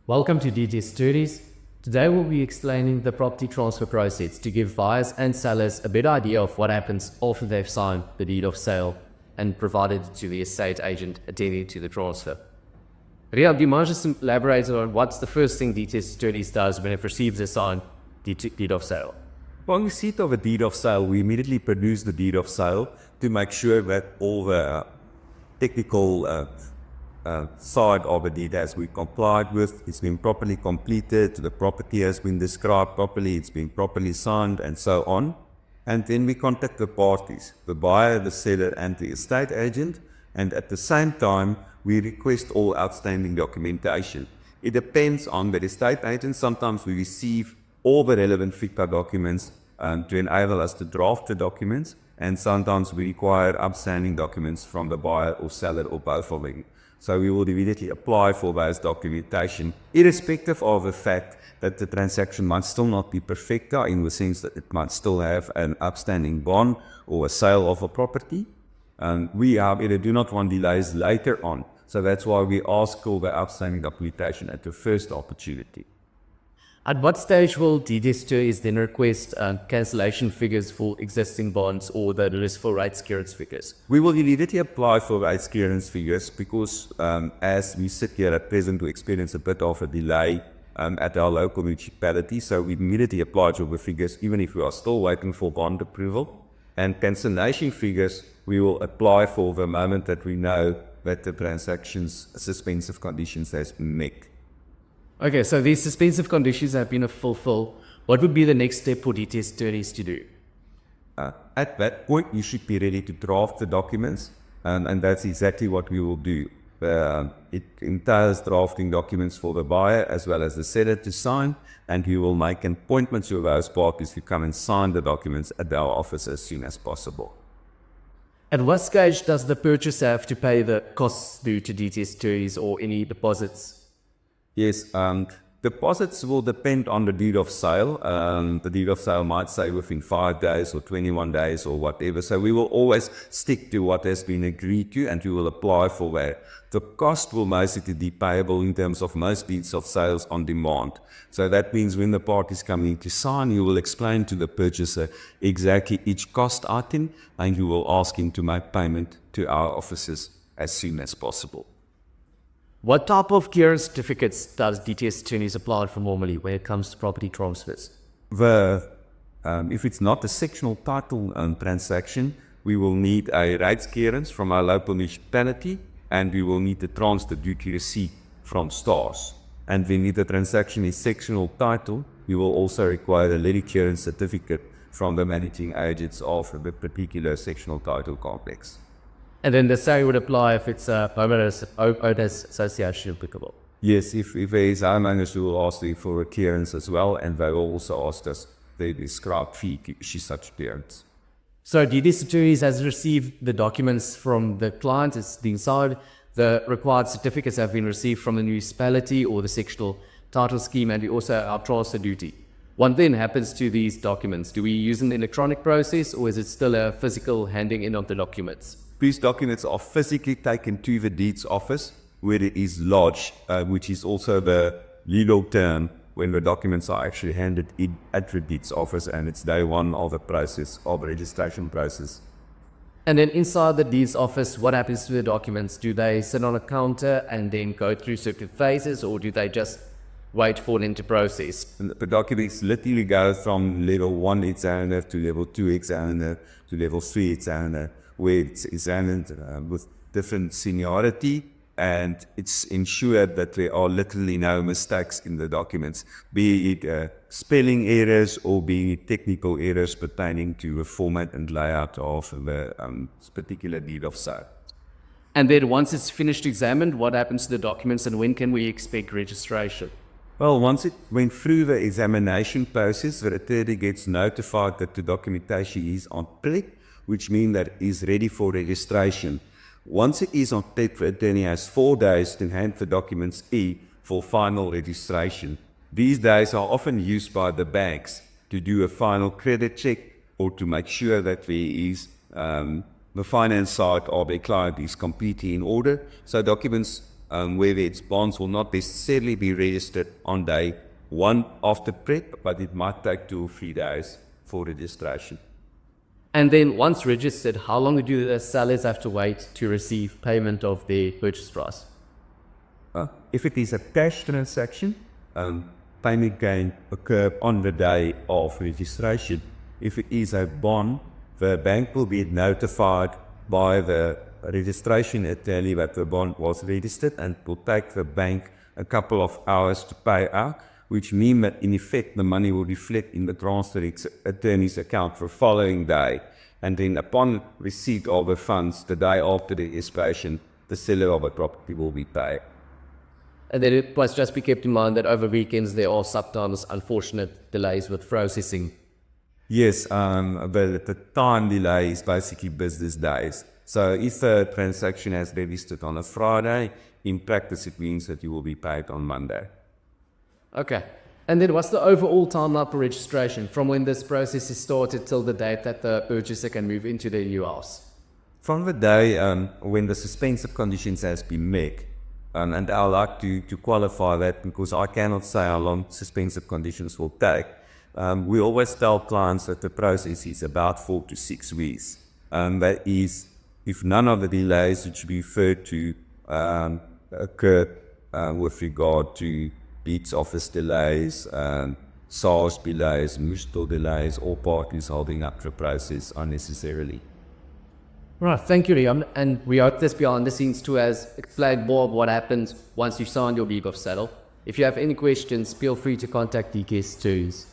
Welcome to DTS Attorneys. Today we'll be explaining the property transfer process to give buyers and sellers a better idea of what happens after they've signed the deed of sale and provided it to the estate agent attending to the transfer. Ria, do you mind just elaborating on what's the first thing DTS Attorneys does when it receives a signed deed of sale? Upon receipt of a deed of sale, we immediately produce the deed of sale to make sure that all the technical side of the deed has been complied with, it's been properly completed, the property has been described properly, it's been properly signed, and so on. And then we contact the parties, the buyer, the seller, and the estate agent, and at the same time, we request all outstanding documentation. It depends on the estate agent. Sometimes we receive all the relevant FICA documents to enable us to draft the documents, and sometimes we require outstanding documents from the buyer or seller or both of them. So we will immediately apply for those documentation, irrespective of the fact that the transaction might still not be perfecta, in the sense that it might still have an outstanding bond or a sale of a property. We however do not want delays later on. So that's why we ask for the outstanding documentation at the first opportunity. At what stage will DTS Attorneys then request cancellation figures for existing bonds or the restful rights clearance figures? We will immediately apply for rights clearance figures because as we sit here at present, we experience a bit of a delay at our local municipality. So we immediately apply for the figures even if we are still waiting for bond approval. And cancellation figures we will apply for the moment that we know that the transaction's suspensive conditions has been met. Okay, so these suspensive conditions have been fulfilled. What would be the next step for DTS Attorneys to do? At that point, you should be ready to draft the documents, and that's exactly what we will do. It entails drafting documents for the buyer as well as the seller to sign, and we will make appointments to those parties to come and sign the documents at our office as soon as possible. At what stage does the purchaser have to pay the costs due to DTS Attorneys or any deposits? Yes, deposits will depend on the deed of sale. The deed of sale might say within 5 days or 21 days or whatever. So we will always stick to what has been agreed to, and we will apply for that. The cost will mostly be payable in terms of most deeds of sales on demand. So that means when the parties come in to sign, you will explain to the purchaser exactly each cost item, and you will ask him to make payment to our offices as soon as possible. What type of clearance certificates does DTS Attorneys apply for normally when it comes to property transfers? If it's not a sectional title transaction, we will need a rights clearance from our local municipality, and we will need the transfer duty receipt from STARS. And when the transaction is sectional title, we will also require a levy clearance certificate from the managing agents of the particular sectional title complex. And then the same would apply if it's a homeowners association applicable. Yes, if there is homeowners, we will ask them for a clearance as well, and they will also ask us the described fee to issue such clearance. So DTS Attorneys has received the documents from the client, it's been signed, the required certificates have been received from the municipality or the sectional title scheme, and we also have our transfer duty. What then happens to these documents? Do we use an electronic process, or is it still a physical handing in of the documents? These documents are physically taken to the deeds office where it is lodged, which is also the legal term when the documents are actually handed in at the deeds office, and it's day one of the process, of the registration process. And then inside the deeds office, what happens to the documents? Do they sit on a counter and then go through certain phases, or do they just wait for them to process? And the documents literally go from level 1 examiner to level 2 examiner to level 3 examiner, where it's examined with different seniority, and it's ensured that there are literally no mistakes in the documents, be it spelling errors or be it technical errors pertaining to the format and layout of the particular deed of sale. And then once it's finished examined, what happens to the documents, and when can we expect registration? Well, once it went through the examination process, the attorney gets notified that the documentation is on track, which means that it is ready for registration. Once it is on track, the attorney has 4 days to hand the documents in for final registration. These days are often used by the banks to do a final credit check or to make sure that there is the finance side of a client is completely in order. So documents where its bonds will not necessarily be registered on day 1 after prep, but it might take 2 or 3 days for registration. And then once registered, how long do the sellers have to wait to receive payment of their purchase price? If it is a cash transaction, payment can occur on the day of registration. If it is a bond, the bank will be notified by the registration attorney that the bond was registered, and it will take the bank a couple of hours to pay out, which means that in effect the money will reflect in the transfer attorney's account the following day, and then upon receipt of the funds the day after the registration, the seller of the property will be paid. And then it must just be kept in mind that over weekends there are sometimes unfortunate delays with processing. Yes, the time delay is basically business days. So if a transaction has registered on a Friday, in practice it means that you will be paid on Monday. Okay. And then what's the overall timeline for registration from when this process is started till the date that the purchaser can move into their new house? From the day when the suspensive conditions has been met, and I like to qualify that because I cannot say how long suspensive conditions will take. We always tell clients that the process is about 4 to 6 weeks. That is, if none of the delays which we referred to occur with regard to Beats Office delays, SARS delays, mutual delays, or parties holding up the process unnecessarily. Right, thank you, Rian. And we hope this behind the scenes too has explained more of what happens once you sign your deed of sale. If you have any questions, feel free to contact DTS Attorneys.